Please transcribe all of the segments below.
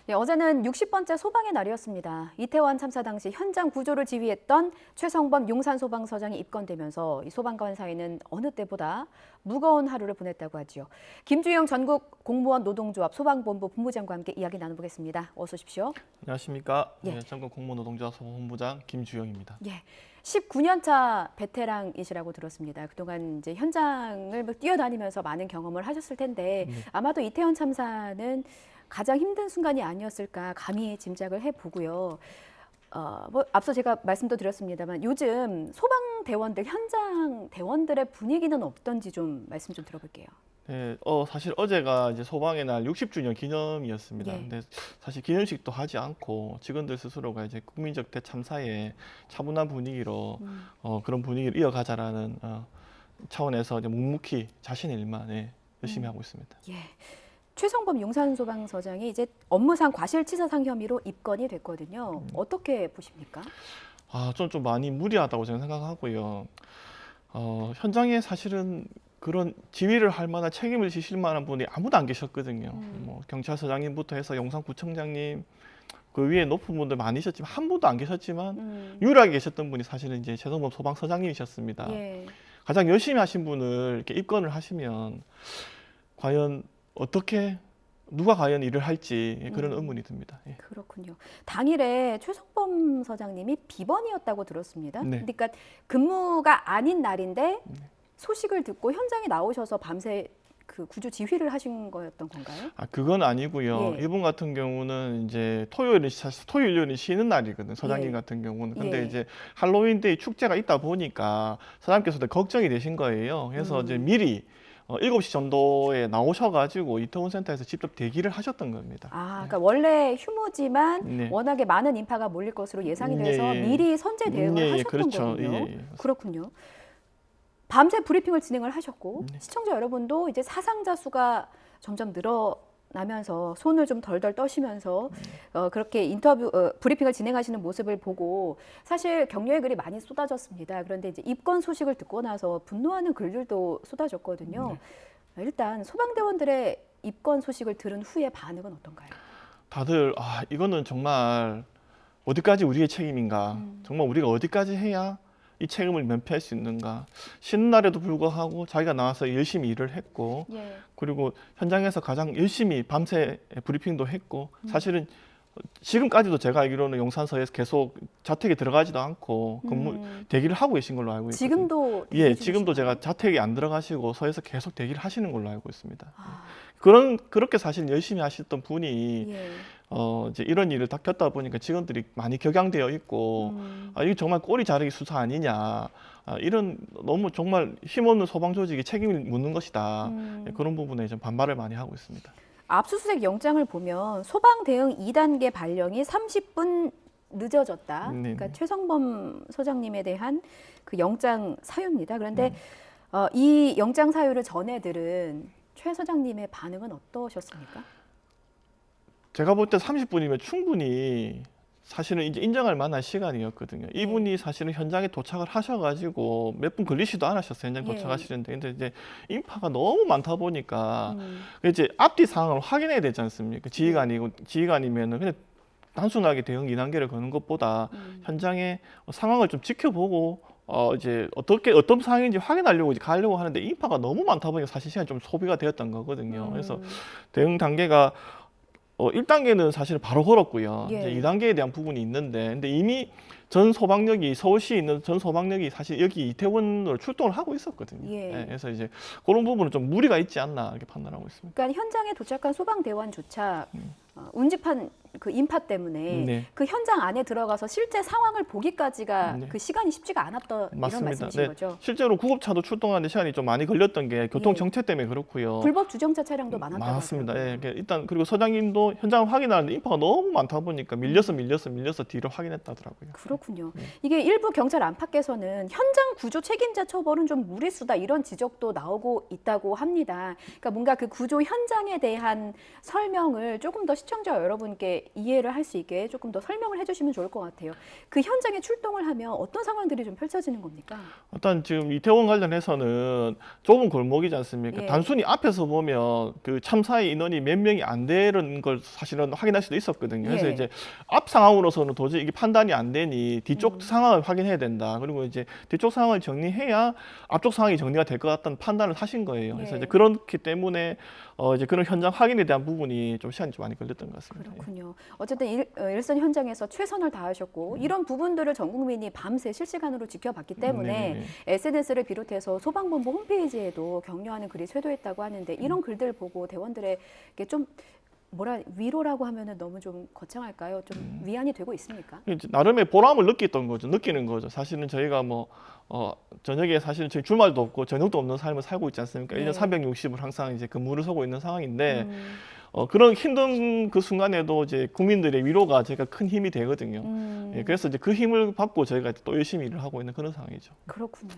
네, 어제는 60번째 소방의 날이었습니다. 이태원 참사 당시 현장 구조를 지휘했던 최성범 용산소방서장이 입건되면서 이 소방관 사이는 어느 때보다 무거운 하루를 보냈다고 하지요. 김주영 전국 공무원 노동조합 소방본부 본부장과 함께 이야기 나눠보겠습니다. 어서 오십시오. 안녕하십니까. 예. 전국 공무원 노동조합 소방본부장 김주영입니다. 예. 19년 차 베테랑이시라고 들었습니다. 그동안 이제 현장을 뛰어다니면서 많은 경험을 하셨을 텐데 아마도 이태원 참사는 가장 힘든 순간이 아니었을까 감히 짐작을 해보고요. 앞서 제가 말씀도 드렸습니다만 요즘 소방대원들, 현장 대원들의 분위기는 어떤지 좀 말씀 좀 들어볼게요. 네, 사실 어제가 이제 소방의 날 60주년 기념이었습니다. 예. 근데 사실 기념식도 하지 않고 직원들 스스로가 이제 국민적 대참사에 차분한 분위기로 그런 분위기를 이어가자라는 차원에서 이제 묵묵히 자신의 일만 열심히 하고 있습니다. 예. 최성범 용산소방서장이 이제 업무상 과실치사상 혐의로 입건이 됐거든요. 어떻게 보십니까? 좀 많이 무리하다고 저는 생각하고요. 현장에 사실은 그런 지휘를 할 만한 책임을 지실 만한 분이 아무도 안 계셨거든요. 뭐 경찰서장님부터 해서 용산구청장님 그 위에 높은 분들 많으셨지만 한 분도 안 계셨지만 유일하게 계셨던 분이 사실은 이제 최성범 소방서장님이셨습니다. 예. 가장 열심히 하신 분을 이렇게 입건을 하시면 과연 어떻게 누가 과연 일을 할지 그런 의문이 듭니다. 예. 그렇군요. 당일에 최성범 서장님이 비번이었다고 들었습니다. 네. 그러니까 근무가 아닌 날인데 소식을 듣고 현장에 나오셔서 밤새 그 구조 지휘를 하신 거였던 건가요? 그건 아니고요. 예. 이분 같은 경우는 이제 토요일은 쉬는 날이거든. 서장님 예. 같은 경우는. 근데 예. 이제 할로윈데이 축제가 있다 보니까 서장님께서도 걱정이 되신 거예요. 그래서 이제 미리 7시 정도에 나오셔가지고 이태원 센터에서 직접 대기를 하셨던 겁니다. 그러니까 원래 휴무지만 네. 워낙에 많은 인파가 몰릴 것으로 예상이 돼서 예. 미리 선제 대응을 하셨던 그렇죠. 거군요. 예. 그렇군요. 밤새 브리핑을 진행을 하셨고 네. 시청자 여러분도 이제 사상자 수가 점점 늘어나면서 손을 좀 덜덜 떠시면서 그렇게 브리핑을 진행하시는 모습을 보고 사실 격려의 글이 많이 쏟아졌습니다. 그런데 이제 입건 소식을 듣고 나서 분노하는 글들도 쏟아졌거든요. 일단 소방대원들의 입건 소식을 들은 후의 반응은 어떤가요? 다들 이거는 정말 어디까지 우리의 책임인가? 정말 우리가 어디까지 해야 이 책임을 면피할 수 있는가? 쉬는 날에도 불구하고 자기가 나와서 열심히 일을 했고 예. 그리고 현장에서 가장 열심히 밤새 브리핑도 했고 사실은 지금까지도 제가 알기로는 용산서에서 계속 자택에 들어가지도 않고 대기를 하고 계신 걸로 알고 있거든요. 지금도 지금도 제가 자택에 안 들어가시고 서에서 계속 대기를 하시는 걸로 알고 있습니다. 그렇게 사실 열심히 하셨던 분이 예. 이제 이런 일을 다 겪다 보니까 직원들이 많이 격양되어 있고 이게 정말 꼬리 자르기 수사 아니냐 이런 너무 정말 힘없는 소방 조직이 책임을 묻는 것이다. 그런 부분에 좀 반발을 많이 하고 있습니다. 압수수색 영장을 보면 소방 대응 2단계 발령이 30분 늦어졌다. 네네. 그러니까 최성범 소장님에 대한 그 영장 사유입니다. 그런데 이 영장 사유를 전해 들은 최 소장님의 반응은 어떠셨습니까? 제가 볼 때 30분이면 충분히 사실은 이제 인정할 만한 시간이었거든요. 이분이 사실은 현장에 도착을 하셔가지고 몇 분 걸리지도 않으셨어요. 현장 도착하시는데. 근데 이제 인파가 너무 많다 보니까 이제 앞뒤 상황을 확인해야 되지 않습니까? 지휘관이면은 그냥 단순하게 대응 2단계를 거는 것보다 현장의 상황을 좀 지켜보고 이제 어떤 상황인지 확인하려고 이제 가려고 하는데 인파가 너무 많다 보니까 사실 시간이 좀 소비가 되었던 거거든요. 그래서 대응 단계가 1단계는 사실 바로 걸었고요. 예. 이제 2단계에 대한 부분이 있는데, 근데 이미 전 소방력이 서울시에 있는 전 소방력이 사실 여기 이태원으로 출동을 하고 있었거든요. 예. 그래서 이제 그런 부분은 좀 무리가 있지 않나 이렇게 판단하고 있습니다. 그러니까 현장에 도착한 소방대원조차 운집한 그 인파 때문에 네. 그 현장 안에 들어가서 실제 상황을 보기까지가 네. 그 시간이 쉽지가 않았던 이런 맞습니다. 말씀이신 거죠? 실제로 구급차도 출동하는데 시간이 좀 많이 걸렸던 게 교통 정체 때문에 그렇고요. 불법 주정차 차량도 많았다고 맞습니다. 하더라고요. 일단 그리고 서장님도 현장을 확인하는데 인파가 너무 많다 보니까 밀려서 뒤로 확인했다더라고요. 그렇군요. 이게 일부 경찰 안팎에서는 현장 구조 책임자 처벌은 좀 무리수다 이런 지적도 나오고 있다고 합니다. 그러니까 뭔가 그 구조 현장에 대한 설명을 조금 더 시청자 여러분께 이해를 할 수 있게 조금 더 설명을 해주시면 좋을 것 같아요. 그 현장에 출동을 하면 어떤 상황들이 좀 펼쳐지는 겁니까? 일단 지금 이태원 관련해서는 좁은 골목이지 않습니까? 예. 단순히 앞에서 보면 그 참사의 인원이 몇 명이 안 되는 걸 사실은 확인할 수도 있었거든요. 그래서 예. 이제 앞 상황으로서는 도저히 이게 판단이 안 되니 뒤쪽 상황을 확인해야 된다. 그리고 이제 뒤쪽 상황을 정리해야 앞쪽 상황이 정리가 될 것 같다는 판단을 하신 거예요. 그래서 예. 이제 그렇기 때문에 이제 그런 현장 확인에 대한 부분이 좀 시간이 좀 많이 걸렸던 것 같습니다. 그렇군요. 어쨌든 일선 현장에서 최선을 다하셨고 이런 부분들을 전 국민이 밤새 실시간으로 지켜봤기 때문에 네네네. SNS를 비롯해서 소방본부 홈페이지에도 격려하는 글이 쇄도했다고 하는데 이런 글들 보고 대원들에게 좀 위로라고 하면은 너무 좀 거창할까요? 좀 위안이 되고 있습니까? 이제 나름의 보람을 느끼는 거죠. 사실은 저희가 저녁에 사실은 저희 주말도 없고 저녁도 없는 삶을 살고 있지 않습니까? 네. 1년 360을 항상 이제 근무를 서고 있는 상황인데 그런 힘든 그 순간에도 이제 국민들의 위로가 저희가 큰 힘이 되거든요. 예, 그래서 이제 그 힘을 받고 저희가 또 열심히 일을 하고 있는 그런 상황이죠. 그렇군요.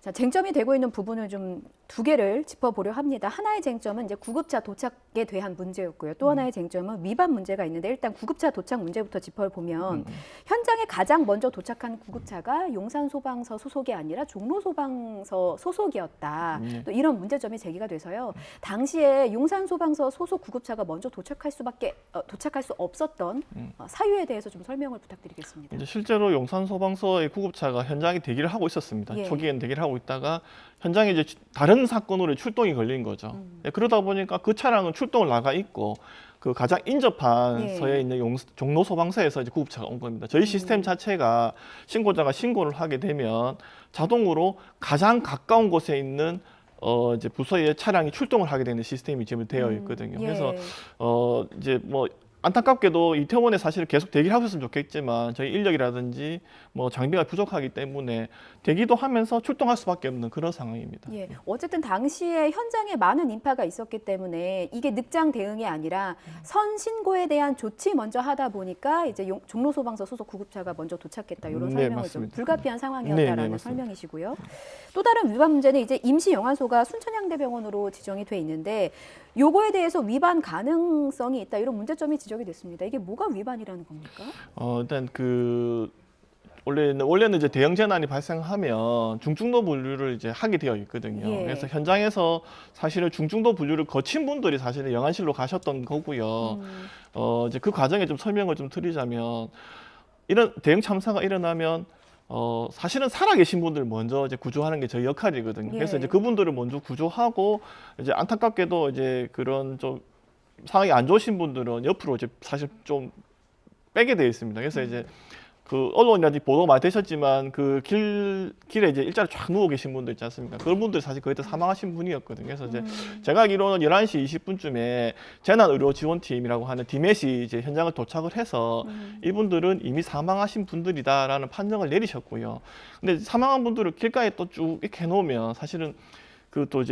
자, 쟁점이 되고 있는 부분을 좀 두 개를 짚어보려 합니다. 하나의 쟁점은 이제 구급차 도착에 대한 문제였고요. 또 하나의 쟁점은 위반 문제가 있는데 일단 구급차 도착 문제부터 짚어보면 현장에 가장 먼저 도착한 구급차가 용산소방서 소속이 아니라 종로소방서 소속이었다. 또 이런 문제점이 제기가 돼서요. 당시에 용산소방서 소속 구급차가 먼저 도착할 수 없었던 사유에 대해서 좀 설명을 부탁드리겠습니다. 이제 실제로 용산소방서의 구급차가 현장에 대기를 하고 있었습니다. 예. 초기에는 대기를 하고 있다가 현장에 이제 다른 사건으로 출동이 걸린 거죠. 예, 그러다 보니까 그 차량은 출동을 나가 있고 그 가장 인접한 예. 서에 있는 종로소방서에서 이제 구급차가 온 겁니다. 저희 시스템 자체가 신고자가 신고를 하게 되면 자동으로 가장 가까운 곳에 있는 이제 부서의 차량이 출동을 하게 되는 시스템이 지금 되어 있거든요. 예. 그래서 이제 안타깝게도 이태원에 사실 계속 대기를 하고 있으면 좋겠지만 저희 인력이라든지 장비가 부족하기 때문에 대기도 하면서 출동할 수밖에 없는 그런 상황입니다. 예, 어쨌든 당시에 현장에 많은 인파가 있었기 때문에 이게 늑장 대응이 아니라 선신고에 대한 조치 먼저 하다 보니까 이제 종로소방서 소속 구급차가 먼저 도착했다 이런 네, 설명을 좀 맞습니다. 불가피한 상황이었다라는 네, 맞습니다. 설명이시고요. 또 다른 위반 문제는 이제 임시 영안소가 순천향대병원으로 지정이 돼 있는데 요거에 대해서 위반 가능성이 있다 이런 문제점이 지적이 됐습니다. 이게 뭐가 위반이라는 겁니까? 일단 원래는 이제 대형 재난이 발생하면 중증도 분류를 이제 하게 되어 있거든요. 예. 그래서 현장에서 사실은 중증도 분류를 거친 분들이 사실은 영안실로 가셨던 거고요. 이제 그 과정에 좀 설명을 좀 드리자면 이런 대형 참사가 일어나면 사실은 살아계신 분들 먼저 이제 구조하는 게 저희 역할이거든요. 예. 그래서 이제 그분들을 먼저 구조하고 이제 안타깝게도 이제 그런 좀 상황이 안 좋으신 분들은 옆으로 이제 사실 좀 빼게 되어 있습니다. 그래서 이제 그 언론이라든지 보도 많이 되셨지만 그 길에 이제 일자로 쫙 누워 계신 분들 있지 않습니까? 그런 분들 사실 거의 다 사망하신 분이었거든요. 그래서 이제 제가 알기로는 11시 20분쯤에 재난의료지원팀이라고 하는 디맷이 이제 현장을 도착을 해서 이분들은 이미 사망하신 분들이다라는 판정을 내리셨고요. 근데 사망한 분들을 길가에 또 쭉 이렇게 해놓으면 사실은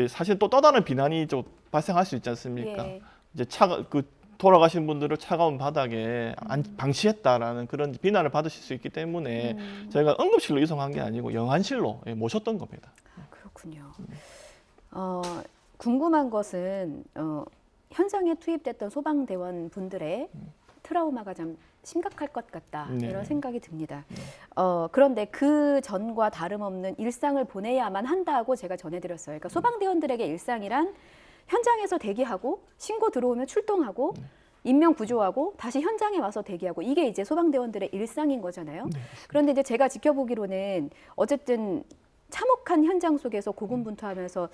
사실 또 다른 비난이 좀 발생할 수 있지 않습니까? 예. 이제 돌아가신 분들을 차가운 바닥에 방치했다라는 그런 비난을 받으실 수 있기 때문에 저희가 응급실로 이송한 게 아니고 영안실로 모셨던 겁니다. 그렇군요. 궁금한 것은 현장에 투입됐던 소방대원 분들의 트라우마가 좀 심각할 것 같다 네. 이런 생각이 듭니다. 그런데 그 전과 다름없는 일상을 보내야만 한다고 제가 전해드렸어요. 그러니까 소방대원들에게 일상이란 현장에서 대기하고 신고 들어오면 출동하고 인명 구조하고 다시 현장에 와서 대기하고 이게 이제 소방대원들의 일상인 거잖아요. 네, 그런데 이제 제가 지켜보기로는 어쨌든 참혹한 현장 속에서 고군분투하면서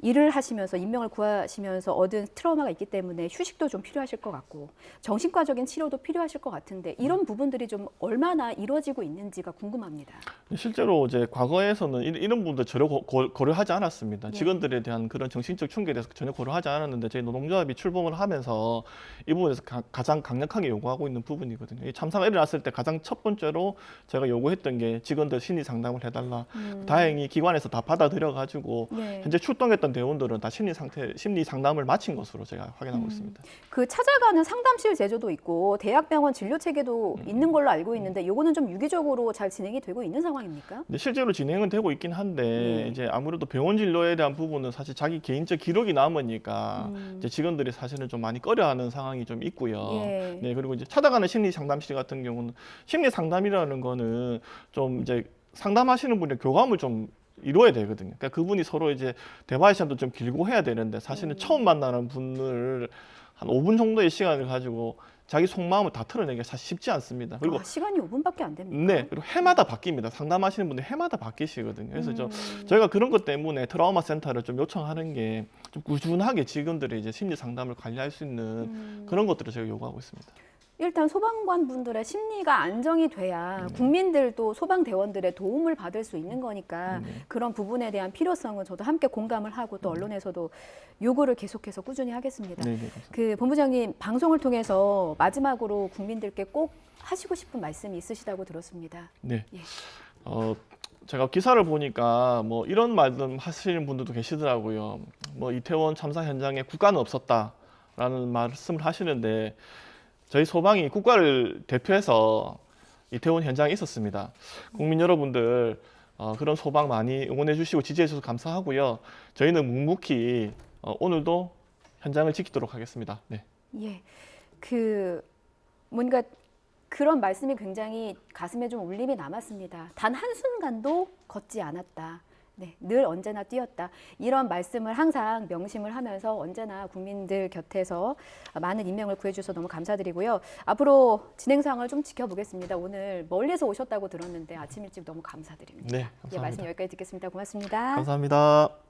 일을 하시면서 인명을 구하시면서 얻은 트라우마가 있기 때문에 휴식도 좀 필요하실 것 같고 정신과적인 치료도 필요하실 것 같은데 이런 부분들이 좀 얼마나 이루어지고 있는지가 궁금합니다. 실제로 이제 과거에서는 이런 분들 전혀 고려하지 않았습니다. 예. 직원들에 대한 그런 정신적 충격에 대해서 전혀 고려하지 않았는데 저희 노동조합이 출범을 하면서 이 부분에서 가장 강력하게 요구하고 있는 부분이거든요. 이 참사가 일어났을 때 가장 첫 번째로 제가 요구했던 게 직원들 심리 상담을 해달라. 다행히 기관에서 다 받아들여가지고 네. 현재 출동했던 대원들은 다 심리 상담을 마친 것으로 제가 확인하고 있습니다. 그 찾아가는 상담실 제도도 있고 대학병원 진료 체계도 있는 걸로 알고 있는데 요거는 좀 유기적으로 잘 진행이 되고 있는 상황입니까? 근데 실제로 진행은 되고 있긴 한데 이제 아무래도 병원 진료에 대한 부분은 사실 자기 개인적 기록이 남으니까 이제 직원들이 사실은 좀 많이 꺼려하는 상황이 좀 있고요. 예. 네, 그리고 이제 찾아가는 심리 상담실 같은 경우는 심리 상담이라는 거는 좀 이제 상담하시는 분의 교감을 좀 이루어야 되거든요. 그러니까 그분이 서로 이제 대화의 시간도 좀 길고 해야 되는데 사실은 처음 만나는 분을 한 5분 정도의 시간을 가지고 자기 속마음을 다 털어내기가 사실 쉽지 않습니다. 그리고 시간이 5분밖에 안 됩니까? 네, 그리고 해마다 바뀝니다. 상담하시는 분들 해마다 바뀌시거든요. 그래서 저희가 그런 것 때문에 트라우마 센터를 좀 요청하는 게 좀 꾸준하게 직원들의 이제 심리 상담을 관리할 수 있는 그런 것들을 제가 요구하고 있습니다. 일단 소방관 분들의 심리가 안정이 돼야 국민들도 소방대원들의 도움을 받을 수 있는 거니까 그런 부분에 대한 필요성은 저도 함께 공감을 하고 또 언론에서도 요구를 계속해서 꾸준히 하겠습니다. 네, 네, 감사합니다. 그 본부장님 방송을 통해서 마지막으로 국민들께 꼭 하시고 싶은 말씀이 있으시다고 들었습니다. 네. 예. 제가 기사를 보니까 뭐 이런 말씀 하시는 분들도 계시더라고요. 뭐 이태원 참사 현장에 국가는 없었다라는 말씀을 하시는데 저희 소방이 국가를 대표해서 이태원 현장에 있었습니다. 국민 여러분들 그런 소방 많이 응원해 주시고 지지해 주셔서 감사하고요. 저희는 묵묵히 오늘도 현장을 지키도록 하겠습니다. 네. 예. 그 뭔가 그런 말씀이 굉장히 가슴에 좀 울림이 남았습니다. 단 한순간도 걷지 않았다. 네, 늘 언제나 뛰었다. 이런 말씀을 항상 명심을 하면서 언제나 국민들 곁에서 많은 인명을 구해주셔서 너무 감사드리고요. 앞으로 진행 상황을 좀 지켜보겠습니다. 오늘 멀리서 오셨다고 들었는데 아침 일찍 너무 감사드립니다. 네, 감사합니다. 예, 말씀 여기까지 듣겠습니다. 고맙습니다. 감사합니다.